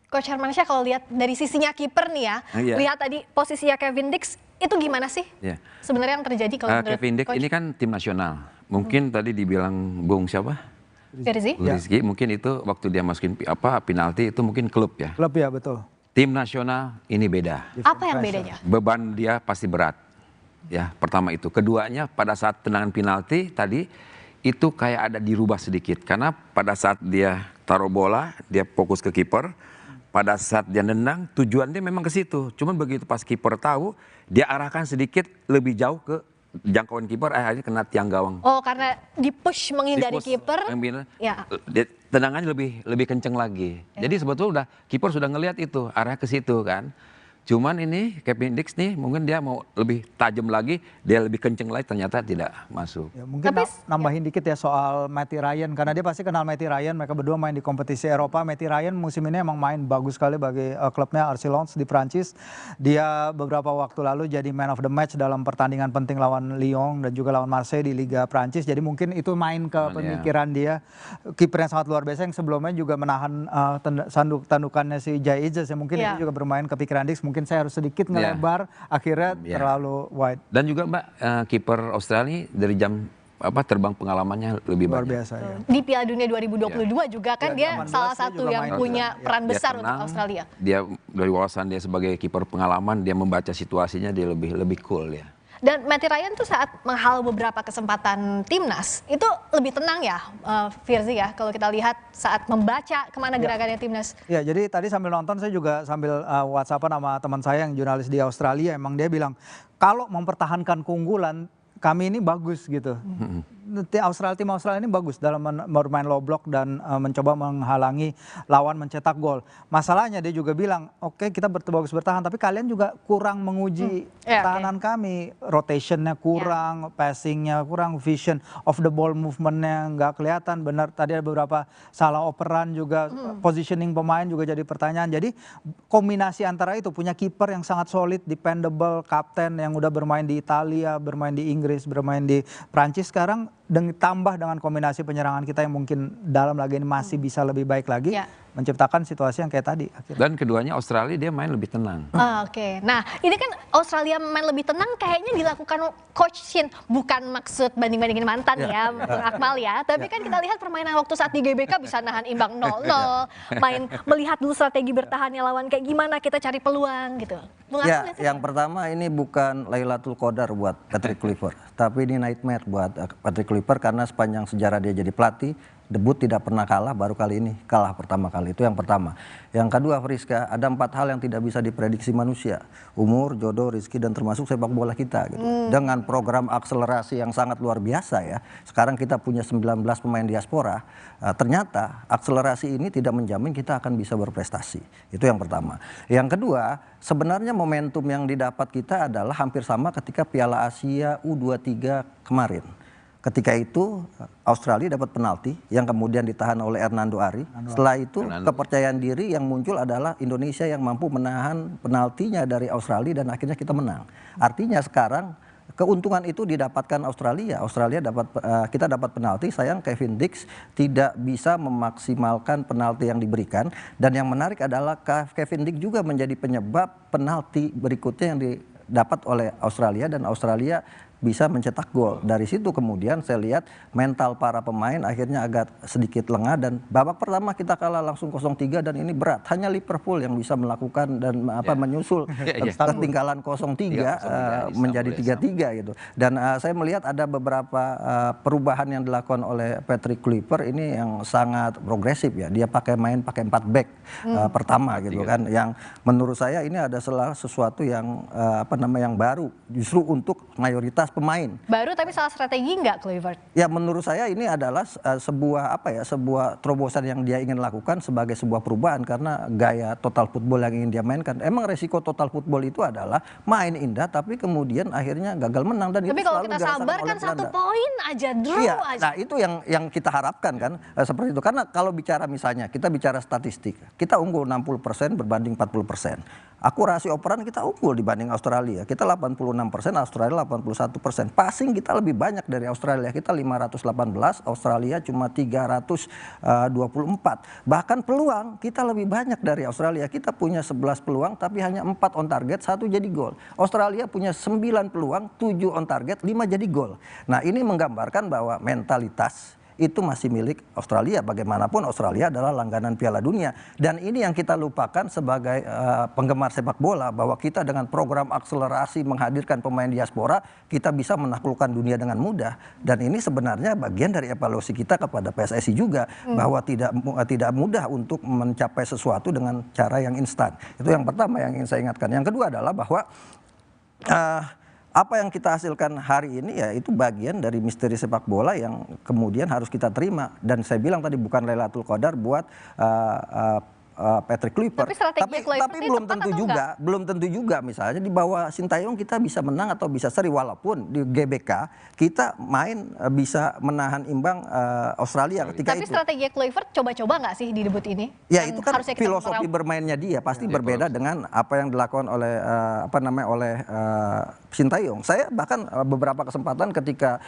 Coach Hermansyah kalau lihat dari sisinya kiper nih ya, lihat tadi posisinya Kevin Dix itu gimana sih sebenarnya yang terjadi kalau menurut Kevin Dix ini kan tim nasional. Mungkin tadi dibilang Bung siapa? Rizky. Mungkin itu waktu dia masukin penalti itu mungkin klub ya. Klub ya, betul. Tim nasional ini beda. Apa yang bedanya? Beban dia pasti berat. Ya, pertama itu. Keduanya pada saat tendangan penalti tadi itu kayak ada dirubah sedikit karena pada saat dia taruh bola, dia fokus ke kiper. Pada saat dia nendang, tujuan dia memang ke situ. Cuman begitu pas kiper tahu, dia arahkan sedikit lebih jauh ke jangkauan kiper, akhirnya kena tiang gawang. Oh, karena di-push menghindari kiper. Ya. Tendangannya lebih kenceng lagi. Jadi sebetulnya kiper sudah ngelihat itu, arah ke situ kan. Cuman ini Kevin Dix nih mungkin dia mau lebih tajam lagi, dia lebih kenceng lagi, ternyata tidak masuk. Ya, mungkin nambahin dikit ya soal Matty Ryan, karena dia pasti kenal Matty Ryan, mereka berdua main di kompetisi Eropa. Matty Ryan musim ini emang main bagus sekali bagi klubnya RC Lens di Prancis. Dia beberapa waktu lalu jadi man of the match dalam pertandingan penting lawan Lyon dan juga lawan Marseille di Liga Prancis. Jadi mungkin itu main ke pemikiran dia. Kiper yang sangat luar biasa yang sebelumnya juga menahan tandukannya si Jai Ijaz, ya mungkin itu juga bermain ke pikiran Dix. Mungkin saya harus sedikit ngelebar, akhirnya terlalu wide. Dan juga Mbak, kiper Australia dari jam terbang pengalamannya lebih luar banyak. Biasa, ya. Di Piala Dunia 2022 juga kan dia salah satu yang punya peran besar untuk Australia. Dia dari wawasan dia sebagai kiper pengalaman, dia membaca situasinya dia lebih cool ya. Dan Matty Ryan tuh saat menghalau beberapa kesempatan timnas, itu lebih tenang ya, Firzi ya, kalau kita lihat saat membaca kemana gerakannya timnas. Ya, jadi tadi sambil nonton saya juga sambil WhatsAppan sama teman saya yang jurnalis di Australia, emang dia bilang, kalau mempertahankan keunggulan, kami ini bagus gitu. Tim Australia ini bagus dalam bermain low block dan mencoba menghalangi lawan mencetak gol. Masalahnya dia juga bilang, oke, kita bagus bertahan, tapi kalian juga kurang menguji pertahanan kami. Rotationnya kurang, passingnya kurang, vision of the ball movementnya nggak kelihatan. Benar, tadi ada beberapa salah operan juga, positioning pemain juga jadi pertanyaan. Jadi kombinasi antara itu, punya kiper yang sangat solid, dependable, kapten yang udah bermain di Italia, bermain di Inggris, bermain di Prancis, sekarang ditambah dengan kombinasi penyerangan kita yang mungkin dalam laga ini masih bisa lebih baik lagi, menciptakan situasi yang kayak tadi. Akhirnya. Dan keduanya Australia dia main lebih tenang. Oke, nah ini kan Australia main lebih tenang kayaknya dilakukan Coach Shin, bukan maksud banding-bandingin mantan ya, Akmal ya, tapi kan kita lihat permainan waktu saat di GBK bisa nahan imbang 0-0, main melihat dulu strategi bertahannya lawan kayak gimana, kita cari peluang gitu. Ya, yang pertama ini bukan Lailatul Qadar buat Patrick Kluivert, tapi ini nightmare buat Patrick Kluivert karena sepanjang sejarah dia jadi pelatih, debut tidak pernah kalah, baru kali ini kalah pertama kali. Itu yang pertama. Yang kedua, Friska, ada 4 hal yang tidak bisa diprediksi manusia. Umur, jodoh, rezeki, dan termasuk sepak bola kita. Gitu. Dengan program akselerasi yang sangat luar biasa ya. Sekarang kita punya 19 pemain diaspora. Ternyata akselerasi ini tidak menjamin kita akan bisa berprestasi. Itu yang pertama. Yang kedua, sebenarnya momentum yang didapat kita adalah hampir sama ketika Piala Asia U23 kemarin. Ketika itu Australia dapat penalti yang kemudian ditahan oleh Hernando Ari. Setelah itu kepercayaan diri yang muncul adalah Indonesia yang mampu menahan penaltinya dari Australia dan akhirnya kita menang. Artinya sekarang keuntungan itu didapatkan Australia. Kita dapat penalti, sayang Kevin Dix tidak bisa memaksimalkan penalti yang diberikan. Dan yang menarik adalah Kevin Dix juga menjadi penyebab penalti berikutnya yang didapat oleh Australia dan Australia bisa mencetak gol. Dari situ kemudian saya lihat mental para pemain akhirnya agak sedikit lengah dan babak pertama kita kalah langsung 0-3 dan ini berat. Hanya Liverpool yang bisa melakukan dan menyusul ketinggalan 0-3 menjadi 3-3 gitu. Dan saya melihat ada beberapa perubahan yang dilakukan oleh Patrick Kluivert ini yang sangat progresif ya. Dia pakai 4 back pertama gitu kan. Yang menurut saya ini ada sesuatu yang yang baru justru untuk mayoritas pemain. Baru tapi salah strategi nggak Kluivert? Ya menurut saya ini adalah sebuah terobosan yang dia ingin lakukan sebagai sebuah perubahan karena gaya total football yang ingin dia mainkan. Emang resiko total football itu adalah main indah tapi kemudian akhirnya gagal menang dan tapi itu kalau kita sabar kan 1 poin aja, draw aja. Nah itu yang kita harapkan kan seperti itu. Karena kalau bicara misalnya kita bicara statistik, kita unggul 60% berbanding 40%. akurasi operan kita unggul dibanding Australia. Kita 86%, Australia 81%. Passing kita lebih banyak dari Australia. Kita 518, Australia cuma 324. Bahkan peluang kita lebih banyak dari Australia. Kita punya 11 peluang tapi hanya 4 on target, 1 jadi gol. Australia punya 9 peluang, 7 on target, 5 jadi gol. Nah, ini menggambarkan bahwa mentalitas itu masih milik Australia. Bagaimanapun Australia adalah langganan Piala Dunia. Dan ini yang kita lupakan sebagai penggemar sepak bola, bahwa kita dengan program akselerasi menghadirkan pemain diaspora, kita bisa menaklukkan dunia dengan mudah. Dan ini sebenarnya bagian dari evaluasi kita kepada PSSI juga, bahwa tidak mudah untuk mencapai sesuatu dengan cara yang instan. Itu yang pertama yang ingin saya ingatkan. Yang kedua adalah bahwa apa yang kita hasilkan hari ini ya itu bagian dari misteri sepak bola yang kemudian harus kita terima. Dan saya bilang tadi bukan Lailatul Qadar buat Patrick Kluivert. Tapi belum tentu juga misalnya di bawah Sintayong kita bisa menang atau bisa seri, walaupun di GBK kita main bisa menahan imbang Australia ketika tapi itu. Tapi strategi Kluivert coba-coba nggak sih di debut ini? Ya itu kan filosofi bermainnya dia pasti berbeda dengan apa yang dilakukan oleh Sintayong. Saya bahkan beberapa kesempatan ketika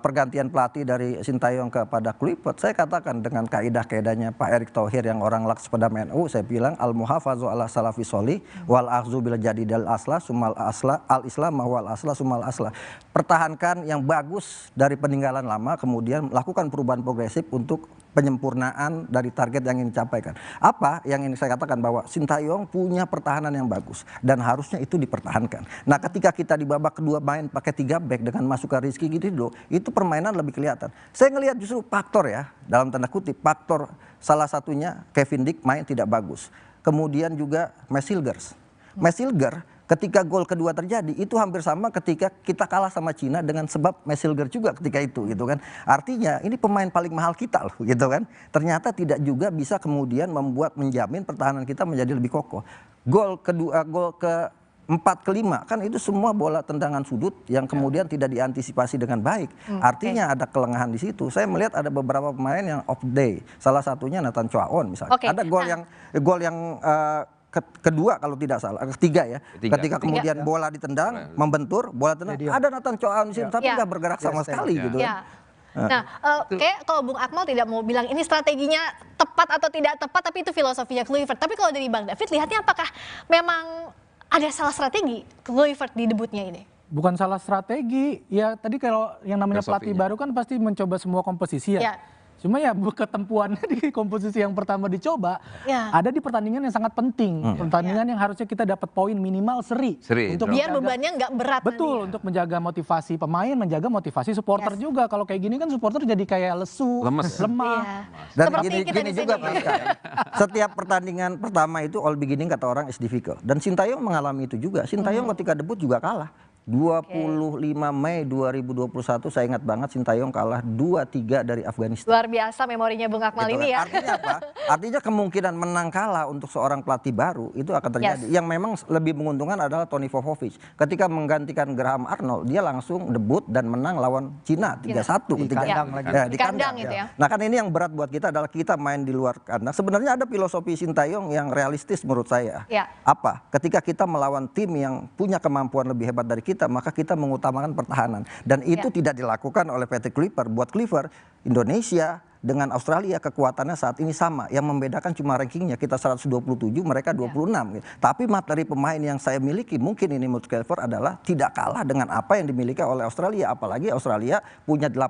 pergantian pelatih dari Sintayong kepada Kluivert, saya katakan dengan kaidah-kaidahnya Pak Erick Thohir yang orang laks pada NU, saya bilang al-muhafazu ala salafi sholih wal akhzu bil jadidil asla sumal asla al islam wal asla sumal asla. Pertahankan yang bagus dari peninggalan lama, kemudian lakukan perubahan progresif untuk penyempurnaan dari target yang ingin dicapaikan. Apa yang ingin saya katakan, bahwa Sintayong punya pertahanan yang bagus dan harusnya itu dipertahankan. Nah, ketika kita di babak kedua main pakai 3 back dengan masukkan Rizky Ridho, itu permainan lebih kelihatan. Saya ngelihat justru faktor ya, dalam tanda kutip, faktor salah satunya Kevin Dick main tidak bagus. Kemudian juga Messilger ketika gol kedua terjadi itu hampir sama ketika kita kalah sama Cina dengan sebab Messilger juga ketika itu gitu kan. Artinya ini pemain paling mahal kita loh gitu kan. Ternyata tidak juga bisa kemudian menjamin pertahanan kita menjadi lebih kokoh. Gol kedua, gol ke 4 ke 5 kan itu semua bola tendangan sudut yang kemudian tidak diantisipasi dengan baik. Artinya ada kelengahan di situ. Saya melihat ada beberapa pemain yang off day. Salah satunya Nathan Choaon misalnya. Ada gol yang kedua kalau tidak salah, ketiga ya. Ketika kemudian bola ditendang, membentur, bola tendang, ada Nathan Choaon di sini tapi nggak bergerak sama sekali gitu. Nah, kayak kalau Bung Akmal tidak mau bilang ini strateginya tepat atau tidak tepat, tapi itu filosofinya Kluivert. Tapi kalau dari Bang David lihatnya apakah memang ada salah strategi Kluivert di debutnya ini? Bukan salah strategi, ya tadi kalau yang namanya pelatih baru kan pasti mencoba semua komposisi ya. Cuma ya ketempuannya di komposisi yang pertama dicoba ada di pertandingan yang sangat penting, pertandingan yang harusnya kita dapat poin minimal seri untuk biar bebannya nggak berat. Betul, untuk menjaga motivasi pemain, menjaga motivasi supporter juga. Kalau kayak gini kan supporter jadi kayak lesu, lemah. Dan gini juga Priska, setiap pertandingan pertama itu all beginning kata orang is difficult. Dan Sintayong mengalami itu juga. Sintayong ketika debut juga kalah. 25 Mei 2021 saya ingat banget Sintayong kalah 2-3 dari Afghanistan. Luar biasa memorinya Bung Akmal gitu ini ya. Artinya apa? Artinya kemungkinan menang kalah untuk seorang pelatih baru itu akan terjadi. Yang memang lebih menguntungkan adalah Toni Popovic. Ketika menggantikan Graham Arnold, dia langsung debut dan menang lawan Cina 3-1 di kandang gitu ya. Nah kan ini yang berat buat kita adalah kita main di luar kandang. Sebenarnya ada filosofi Sintayong yang realistis menurut saya. Apa? Ketika kita melawan tim yang punya kemampuan lebih hebat dari kita, maka kita mengutamakan pertahanan. Dan itu tidak dilakukan oleh Patrick Kluivert. Buat Kluivert, Indonesia dengan Australia kekuatannya saat ini sama. Yang membedakan cuma rankingnya, kita 127, mereka 26. Tapi materi pemain yang saya miliki, mungkin ini menurut Kluivert adalah tidak kalah dengan apa yang dimiliki oleh Australia. Apalagi Australia punya 7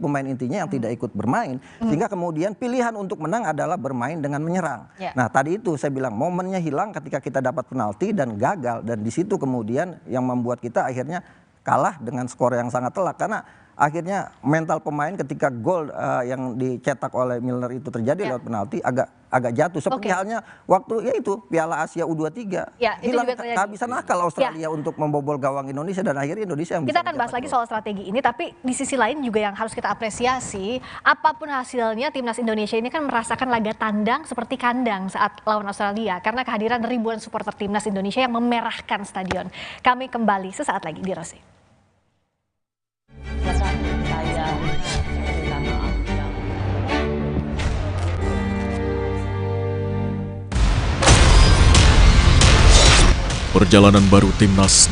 pemain intinya yang tidak ikut bermain. Sehingga kemudian pilihan untuk menang adalah bermain dengan menyerang. Nah tadi itu saya bilang momennya hilang ketika kita dapat penalti dan gagal. Dan di situ kemudian yang membuat kita akhirnya kalah dengan skor yang sangat telak. Karena akhirnya mental pemain ketika gol yang dicetak oleh Milner itu terjadi lewat penalti agak jatuh. Seperti halnya waktu yaitu Piala Asia U23 hilang kehabisan akal Australia untuk membobol gawang Indonesia dan akhirnya Indonesia yang kita akan bahas lagi soal strategi ini, tapi di sisi lain juga yang harus kita apresiasi, apapun hasilnya timnas Indonesia ini kan merasakan laga tandang seperti kandang saat lawan Australia karena kehadiran ribuan supporter timnas Indonesia yang memerahkan stadion. Kami kembali sesaat lagi di Rosi. Perjalanan baru timnas